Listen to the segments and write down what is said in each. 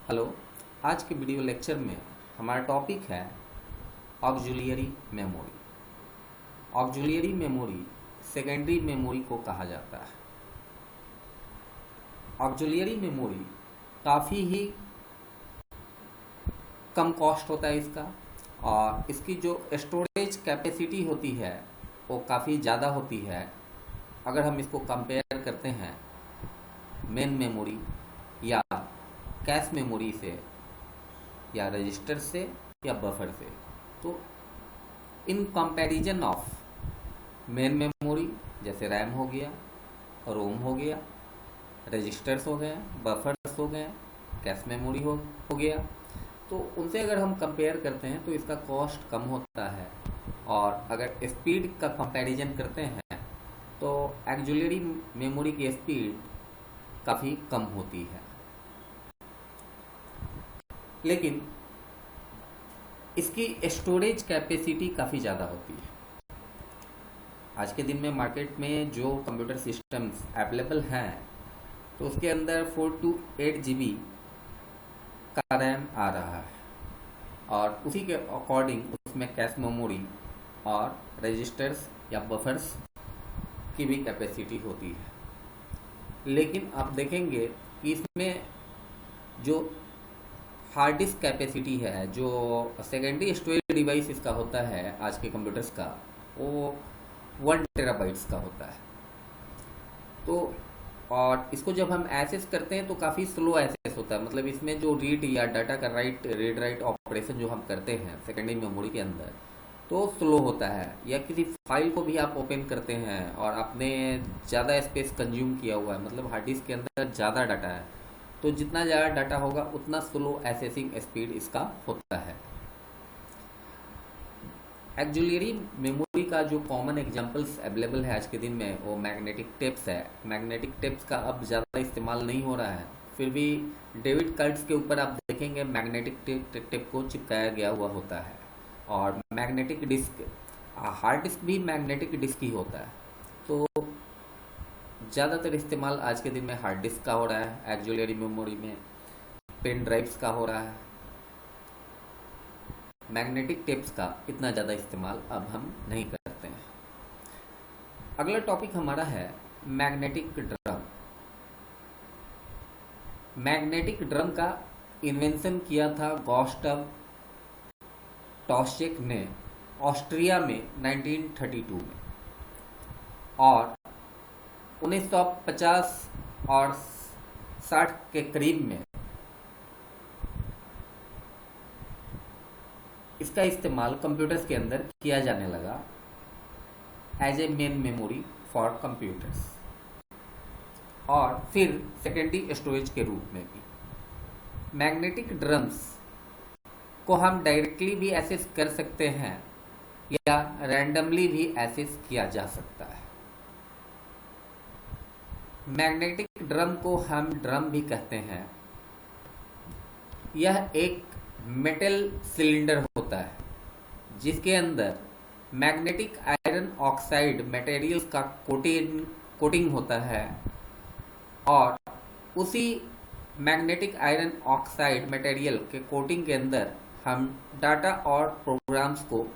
Hello. आज के video lecture में हमारा टॉपिक है auxiliary memory. Auxiliary memory secondary memory को कहा जाता है। ऑक्सिलियरी मेमोरी काफ़ी ही कम कॉस्ट होता है इसका, और इसकी जो स्टोरेज कैपेसिटी होती है वो काफ़ी ज़्यादा होती है अगर हम इसको कंपेयर करते हैं मेन मेमोरी या कैश मेमोरी से या रजिस्टर से या बफर से। तो in comparison of main memory जैसे रैम हो गया, रोम हो गया, रजिस्टर्स हो गए, बफर्स हो गए, कैश मेमोरी हो गया, तो उनसे अगर हम कंपेयर करते हैं तो इसका कॉस्ट कम होता है। और अगर स्पीड का कंपैरिजन करते हैं तो ऑक्सिलियरी मेमोरी की स्पीड काफ़ी कम होती है, लेकिन इसकी स्टोरेज कैपेसिटी काफ़ी ज़्यादा होती है। आज के दिन में मार्केट में जो कंप्यूटर सिस्टम्स अवेलेबल हैं तो उसके अंदर 4 to 8 GB का रैम आ रहा है, और उसी के अकॉर्डिंग उसमें कैश मेमोरी और रजिस्टर्स या बफर्स की भी कैपेसिटी होती है। लेकिन आप देखेंगे कि इसमें जो हार्ड डिस्क कैपेसिटी है, जो सेकेंडरी स्टोरेज डिवाइस इसका होता है आज के कंप्यूटर्स का, वो 1 टेराबाइट्स का होता है। तो और इसको जब हम एक्सेस करते हैं तो काफ़ी स्लो एक्सेस होता है, मतलब इसमें जो रीड या डाटा का रीड राइट ऑपरेशन जो हम करते हैं सेकेंडरी मेमोरी के अंदर तो स्लो होता है। या किसी फाइल को भी आप ओपन करते हैं और आपने ज़्यादा स्पेस कंज्यूम किया हुआ है, मतलब हार्ड डिस्क के अंदर ज़्यादा डाटा है, तो जितना ज़्यादा डाटा होगा उतना स्लो एक्सेसिंग स्पीड इसका होता है। ऑक्सिलियरी मेमोरी का जो कॉमन एग्जांपल्स अवेलेबल है आज के दिन में वो मैग्नेटिक टेप्स है। मैग्नेटिक टेप्स का अब ज़्यादा इस्तेमाल नहीं हो रहा है, फिर भी डेबिट कार्ड्स के ऊपर आप देखेंगे मैग्नेटिक टेप को चिपकाया गया हुआ होता है। और मैग्नेटिक डिस्क, हार्ड डिस्क भी मैग्नेटिक डिस्क ही होता है। तो ज़्यादातर इस्तेमाल आज के दिन में हार्ड डिस्क का हो रहा है, ऑक्सिलियरी मेमोरी में पेन ड्राइव्स का हो रहा है। मैग्नेटिक टेप्स का इतना ज़्यादा इस्तेमाल अब हम नहीं करते हैं। अगला टॉपिक हमारा है मैग्नेटिक ड्रम। मैग्नेटिक ड्रम का इन्वेंशन किया था गॉस्टव टॉस्चेक ने ऑस्ट्रिया में 1932 में, और 1950 और 60 के करीब में इसका इस्तेमाल कंप्यूटर्स के अंदर किया जाने लगा as a main memory for computers, और फिर सेकेंडरी स्टोरेज के रूप में भी। मैग्नेटिक ड्रम्स को हम डायरेक्टली भी एक्सेस कर सकते हैं या रैंडमली भी एक्सेस किया जा सकता है। मैग्नेटिक ड्रम को हम ड्रम भी कहते हैं। यह एक मेटल सिलेंडर होता है जिसके अंदर मैग्नेटिक आयरन ऑक्साइड मटेरियल का कोटिंग होता है, और उसी मैग्नेटिक आयरन ऑक्साइड मटेरियल के कोटिंग के अंदर हम डाटा और प्रोग्राम्स को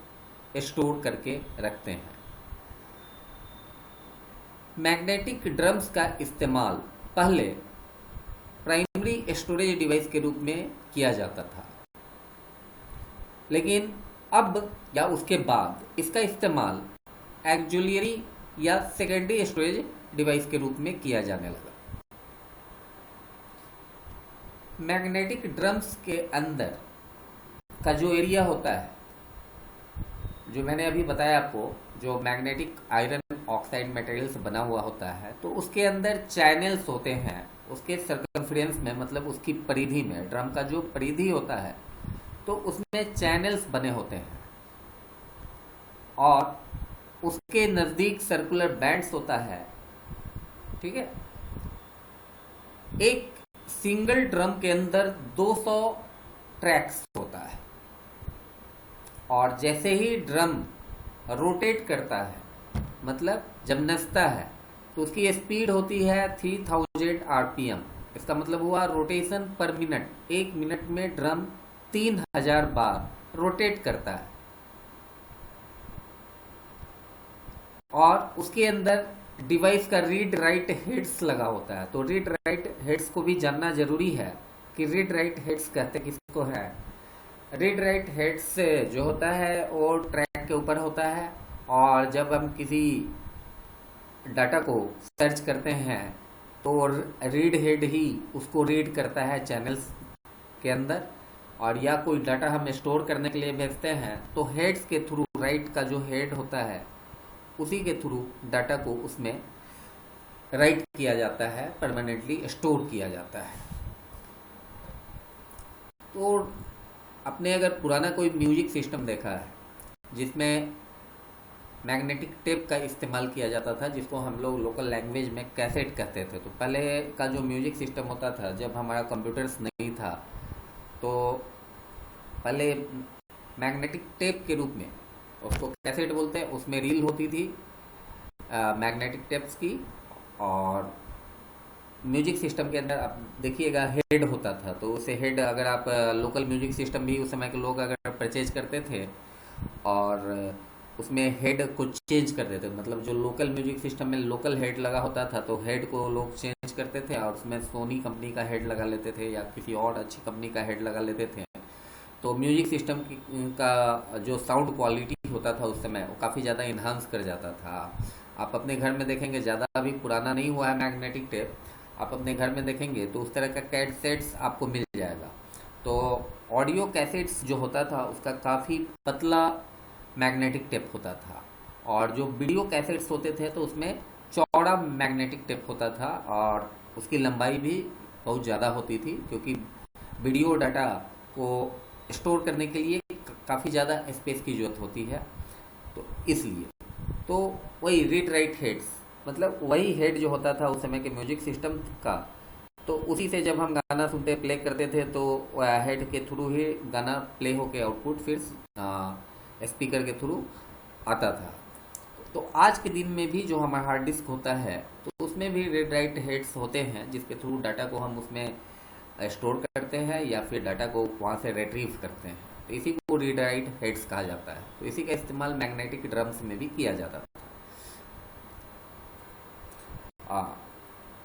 स्टोर करके रखते हैं। मैग्नेटिक ड्रम्स का इस्तेमाल पहले प्राइमरी स्टोरेज डिवाइस के रूप में किया जाता था, लेकिन अब या उसके बाद इसका इस्तेमाल ऑक्सिलियरी या सेकेंडरी स्टोरेज डिवाइस के रूप में किया जाने लगा। मैग्नेटिक ड्रम्स के अंदर का जो एरिया होता है, जो मैंने अभी बताया आपको, जो मैग्नेटिक आयरन ऑक्साइड मटेरियल से बना हुआ होता है, तो उसके अंदर चैनल्स होते हैं। उसके सर्कमफ्रेंस में, मतलब उसकी परिधि में, ड्रम का जो परिधि होता है तो उसमें चैनल्स बने होते हैं, और उसके नज़दीक सर्कुलर बैंड्स होता है। ठीक है। एक सिंगल ड्रम के अंदर 200 ट्रैक्स होता है, और जैसे ही ड्रम रोटेट करता है, मतलब जब नचता है, तो उसकी स्पीड होती है 3000 RPM, इसका मतलब हुआ रोटेशन पर मिनट, 1 मिनट में ड्रम 3000 बार रोटेट करता है। और उसके अंदर डिवाइस का रीड राइट हेड्स लगा होता है। तो रीड राइट हेड्स को भी जानना जरूरी है कि रीड राइट हेड्स कहते किसको है। रीड राइट हेड्स जो होता है वो ट्रैक के ऊपर होता है, और जब हम किसी डाटा को सर्च करते हैं तो रीड हेड ही उसको रीड करता है चैनल्स के अंदर, और या कोई डाटा हम स्टोर करने के लिए भेजते हैं तो हेड्स के थ्रू, राइट का जो हेड होता है उसी के थ्रू डाटा को उसमें राइट किया जाता है, परमानेंटली स्टोर किया जाता है। तो आपने अगर पुराना कोई म्यूजिक सिस्टम देखा है जिसमें मैग्नेटिक टेप का इस्तेमाल किया जाता था, जिसको हम लोग लोकल लैंग्वेज में कैसेट कहते थे, तो पहले का जो म्यूजिक सिस्टम होता था, जब हमारा कंप्यूटर्स नहीं था, तो पहले मैग्नेटिक टेप के रूप में, उसको कैसेट बोलते हैं, उसमें रील होती थी मैग्नेटिक टेप्स की, और म्यूजिक सिस्टम के अंदर आप देखिएगा हेड होता था। तो उसे हेड, अगर आप लोकल म्यूजिक सिस्टम भी उस समय के लोग अगर परचेज करते थे और उसमें हेड को चेंज कर देते, मतलब जो लोकल म्यूजिक सिस्टम में लोकल हेड लगा होता था तो हेड को लोग चेंज करते थे, और उसमें सोनी कंपनी का हेड लगा लेते थे या किसी और अच्छी कंपनी का हेड लगा लेते थे। तो म्यूजिक सिस्टम का जो साउंड क्वालिटी होता था उस समय वो काफ़ी ज़्यादा इन्हांस कर जाता था। आप अपने घर में देखेंगे, ज़्यादा अभी पुराना नहीं हुआ है मैग्नेटिक टेप, आप अपने घर में देखेंगे तो उस तरह का कैसेट्स आपको मिल जाएगा। तो ऑडियो कैसेट्स जो होता था उसका काफ़ी पतला मैग्नेटिक टेप होता था, और जो वीडियो कैसेट्स होते थे तो उसमें चौड़ा मैग्नेटिक टेप होता था, और उसकी लंबाई भी बहुत ज़्यादा होती थी, क्योंकि वीडियो डाटा को स्टोर करने के लिए काफ़ी ज़्यादा स्पेस की ज़रूरत होती है। तो इसलिए तो वही रीड राइट हेड्स, मतलब वही हेड जो होता था उस समय के म्यूजिक सिस्टम का, तो उसी से जब हम गाना सुनते प्ले करते थे तो हेड के थ्रू ही गाना प्ले होके आउटपुट फिर स्पीकर के थ्रू आता था। तो आज के दिन में भी जो हमारा हार्ड डिस्क होता है तो उसमें भी रीड राइट हेड्स होते हैं, जिसके थ्रू डाटा को हम उसमें स्टोर करते हैं या फिर डाटा को वहाँ से रिट्रीव करते हैं। तो इसी को रीड राइट हेड्स कहा जाता है। तो इसी का इस्तेमाल मैग्नेटिक ड्रम्स में भी किया जाता था।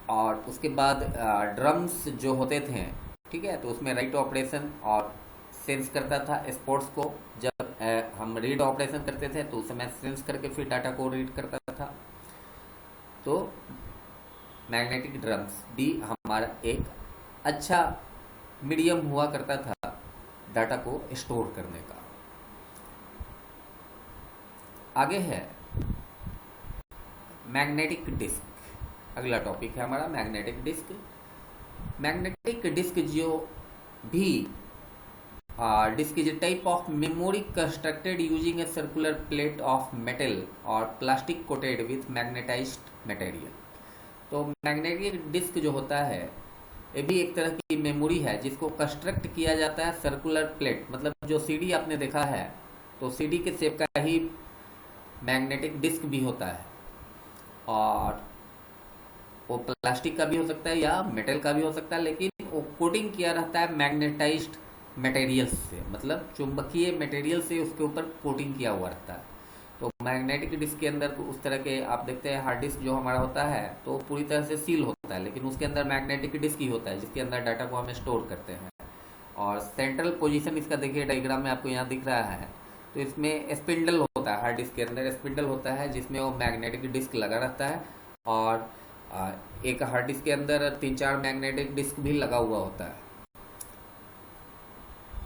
और उसके बाद ड्रम्स जो होते थे, ठीक है, तो उसमें राइट ऑपरेशन और सेंस करता था स्पोर्ट्स को। जब हम रीड ऑपरेशन करते थे तो उस समय सेंस करके फिर डाटा को रीड करता था। तो मैग्नेटिक ड्रम्स भी हमारा एक अच्छा मीडियम हुआ करता था डाटा को स्टोर करने का। आगे है मैग्नेटिक डिस्क। अगला टॉपिक है हमारा मैग्नेटिक डिस्क। मैग्नेटिक डिस्क जो भी disk is a type of memory constructed using a circular plate of metal or plastic coated with magnetized material। तो मैग्नेटिक डिस्क जो होता है ये भी एक तरह की मेमोरी है जिसको कंस्ट्रक्ट किया जाता है सर्कुलर प्लेट, मतलब जो सीडी आपने देखा है तो सीडी के शेप का ही मैग्नेटिक डिस्क भी होता है, और वो प्लास्टिक का भी हो सकता है या मेटल का भी हो सकता है, लेकिन वो कोटिंग किया रहता है मैग्नेटाइज्ड मटेरियल्स से, मतलब चुंबकीय मटेरियल से उसके ऊपर कोटिंग किया हुआ रहता है। तो मैग्नेटिक डिस्क के अंदर उस तरह के आप देखते हैं हार्ड डिस्क जो हमारा होता है तो पूरी तरह से सील होता है, लेकिन उसके अंदर मैग्नेटिक डिस्क ही होता है जिसके अंदर डाटा को हम स्टोर करते हैं। और सेंट्रल पोजीशन इसका देखिए डायग्राम में आपको यहाँ दिख रहा है, तो इसमें स्पिंडल होता है, हार्ड डिस्क के अंदर स्पिंडल होता है जिसमें वो मैग्नेटिक डिस्क लगा रहता है, और एक हार्ड डिस्क के अंदर 3-4 मैग्नेटिक डिस्क भी लगा हुआ होता है,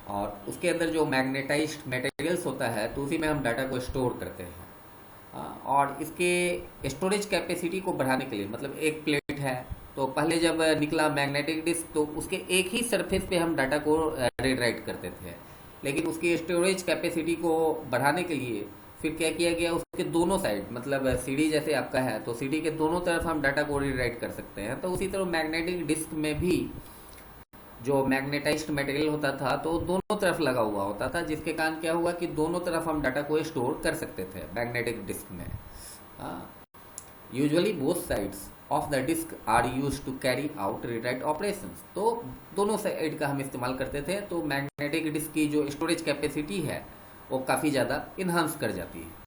और उसके अंदर जो मैग्नेटाइज्ड मटेरियल्स होता है तो उसी में हम डाटा को स्टोर करते हैं। और इसके स्टोरेज कैपेसिटी को बढ़ाने के लिए, मतलब एक प्लेट है तो पहले जब निकला मैग्नेटिक डिस्क तो उसके एक ही सरफेस पे हम डाटा को रीड राइट करते थे, लेकिन उसकी स्टोरेज कैपेसिटी को बढ़ाने के लिए फिर क्या किया गया, उसके दोनों साइड, मतलब सीडी जैसे आपका है तो सीडी के दोनों तरफ हम डाटा को रीड राइट कर सकते हैं। तो उसी तरह मैग्नेटिक डिस्क में भी जो मैग्नेटाइज्ड मटेरियल होता था तो दोनों तरफ लगा हुआ होता था, जिसके कारण क्या हुआ कि दोनों तरफ हम डाटा को स्टोर कर सकते थे मैग्नेटिक डिस्क में। Usually both sides of the disk are use to carry out read write operations. तो दोनों साइड का हम इस्तेमाल करते थे, तो मैग्नेटिक डिस्क की जो स्टोरेज कैपेसिटी है वो काफ़ी ज़्यादा इन्हांस कर जाती है।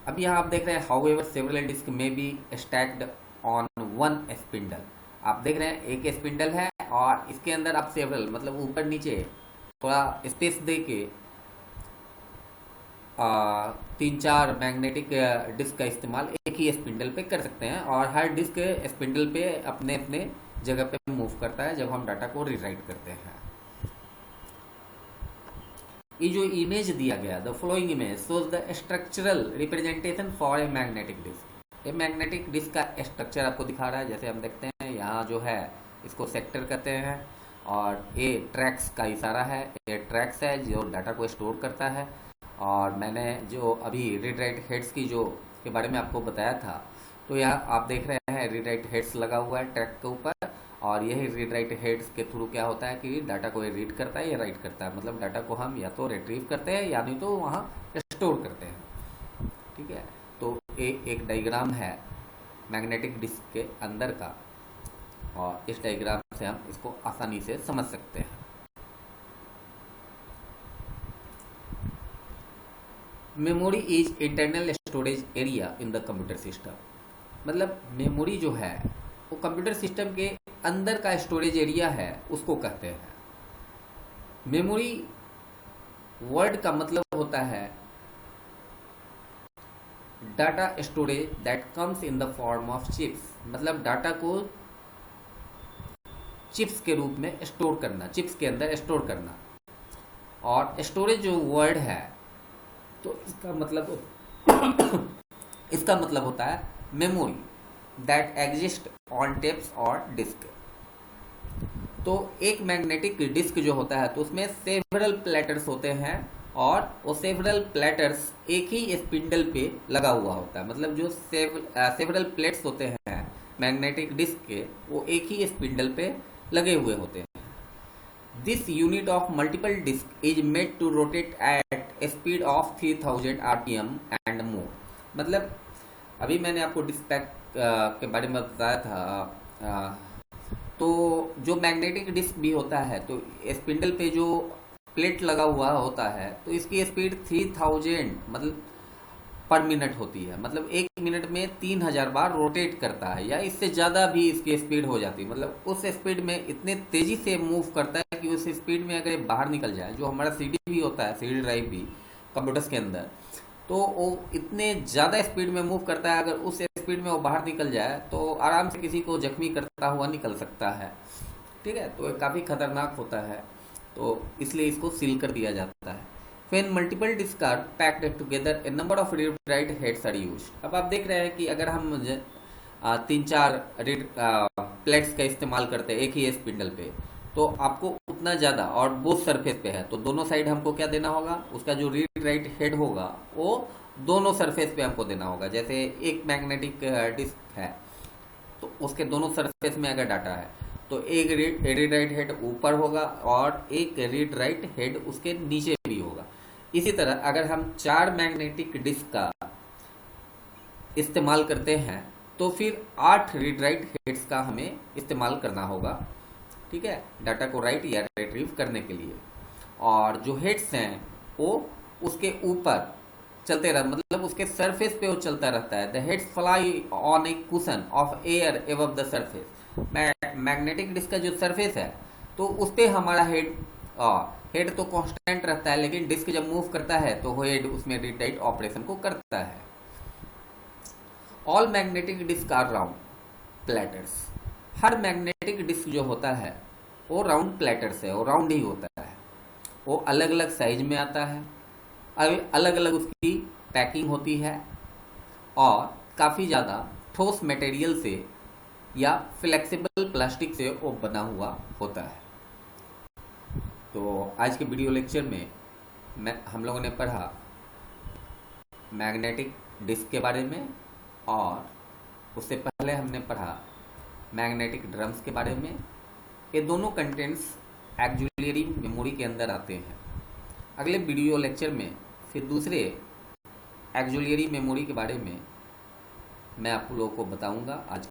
अब यहाँ आप देख रहे हैं however several disk may be stacked on one spindle. आप देख रहे हैं एक स्पिंडल है और इसके अंदर आप सेवरल मतलब ऊपर नीचे थोड़ा स्पेस दे के 3-4 मैग्नेटिक डिस्क का इस्तेमाल एक ही स्पिंडल पे कर सकते हैं, और हर डिस्क स्पिंडल पे अपने अपने जगह पे मूव करता है जब हम डाटा को रीराइट करते हैं। ये जो इमेज दिया गया, the following image shows the structural representation for a magnetic disk. ये मैग्नेटिक डिस्क का स्ट्रक्चर आपको दिखा रहा है। जैसे हम देखते हैं यहाँ जो है इसको सेक्टर कहते हैं, और ये ट्रैक्स का इशारा है, ये ट्रैक्स है जो डाटा को स्टोर करता है। और मैंने जो अभी रीड राइट हेड्स की जो के बारे में आपको बताया था, तो यहाँ आप देख रहे हैं रीड राइट हेड्स लगा हुआ है ट्रैक के ऊपर, और यही रीड राइट हेड्स के थ्रू क्या होता है कि डाटा को ये रीड करता है या राइट करता है। मतलब डाटा को हम या तो रिट्रीव करते हैं या नहीं तो वहाँ स्टोर करते हैं। ठीक है, तो एक डायग्राम है मैग्नेटिक डिस्क के अंदर का, और इस डायग्राम से हम इसको आसानी से समझ सकते हैं। Memory is internal storage area in the computer system. मतलब मेमोरी जो है वो कंप्यूटर सिस्टम के अंदर का स्टोरेज एरिया है, उसको कहते हैं मेमोरी। वर्ड का मतलब होता है data storage that comes in the form of chips. मतलब डाटा को चिप्स के रूप में स्टोर करना, चिप्स के अंदर स्टोर करना। और स्टोरेज जो वर्ड है तो इसका मतलब होता है memory that exist on tapes और डिस्क। तो एक मैग्नेटिक डिस्क जो होता है तो उसमें सेवरल प्लेटर्स होते हैं, और वो सेवरल प्लेटर्स एक ही स्पिंडल पे लगा हुआ होता है। मतलब जो सेवरल प्लेट्स होते हैं मैग्नेटिक डिस्क के, वो एक ही स्पिंडल पे लगे हुए होते हैं। This unit of multiple disk is made to rotate at speed of 3000 RPM and more. मतलब अभी मैंने आपको डिस्क पैक के बारे में बताया था, तो जो मैग्नेटिक डिस्क भी होता है तो स्पिंडल पे जो प्लेट लगा हुआ होता है तो इसकी स्पीड 3000 मतलब पर मिनट होती है। मतलब एक मिनट में 3000 बार रोटेट करता है, या इससे ज़्यादा भी इसकी स्पीड हो जाती है। मतलब उस स्पीड में इतने तेज़ी से मूव करता है कि उस स्पीड में अगर बाहर निकल जाए, जो हमारा CD भी होता है, CD ड्राइव भी कंप्यूटर्स के अंदर, तो वो इतने ज़्यादा स्पीड में मूव करता है, अगर उस स्पीड में वो बाहर निकल जाए तो आराम से किसी को जख्मी करता हुआ निकल सकता है। ठीक है, तो ये काफ़ी खतरनाक होता है, तो इसलिए इसको सील कर दिया जाता है। When multiple disks are packed together, a number of read-write heads are used. अब आप देख रहे हैं कि अगर हम 3-4 रीड प्लेट्स का इस्तेमाल करते हैं एक ही स्पिंडल पे, तो आपको उतना ज़्यादा, और बोथ सरफेस पे है तो दोनों साइड हमको क्या देना होगा, उसका जो रीड राइट हेड होगा वो दोनों सरफेस पे हमको देना होगा। जैसे एक मैग्नेटिक डिस्क है तो उसके दोनों सरफेस में अगर डाटा है तो एक रीड राइट हेड ऊपर होगा और एक रीड राइट हेड उसके नीचे भी होगा। इसी तरह अगर हम 4 मैग्नेटिक डिस्क का इस्तेमाल करते हैं तो फिर 8 रीड राइट हेड्स का हमें इस्तेमाल करना होगा। ठीक है, डाटा को राइट या रिट्रीव करने के लिए। और जो हेड्स हैं वो उसके ऊपर चलते रह, मतलब उसके सरफेस पे वो चलता रहता है। The heads fly on A cushion of air above the surface. Magnetic disk का जो सरफेस है तो उस पर हमारा हेड तो कांस्टेंट रहता है, लेकिन डिस्क जब मूव करता है तो हेड उसमें रीड राइट ऑपरेशन को करता है। All magnetic disk are round platters. हर मैग्नेटिक डिस्क जो होता है वो राउंड प्लेटर्स है, वो राउंड ही होता है। वो अलग अलग साइज में आता है, अलग अलग उसकी पैकिंग होती है, और काफ़ी ज़्यादा ठोस मटेरियल से या फ्लेक्सिबल प्लास्टिक से वो बना हुआ होता है। तो आज के वीडियो लेक्चर में हम लोगों ने पढ़ा मैग्नेटिक डिस्क के बारे में, और उससे पहले हमने पढ़ा मैग्नेटिक ड्रम्स के बारे में। ये दोनों कंटेंट्स ऑक्सिलरी मेमोरी के अंदर आते हैं। अगले वीडियो लेक्चर में फिर दूसरे एक्जुलियरी मेमोरी के बारे में मैं आप लोगों को बताऊंगा आज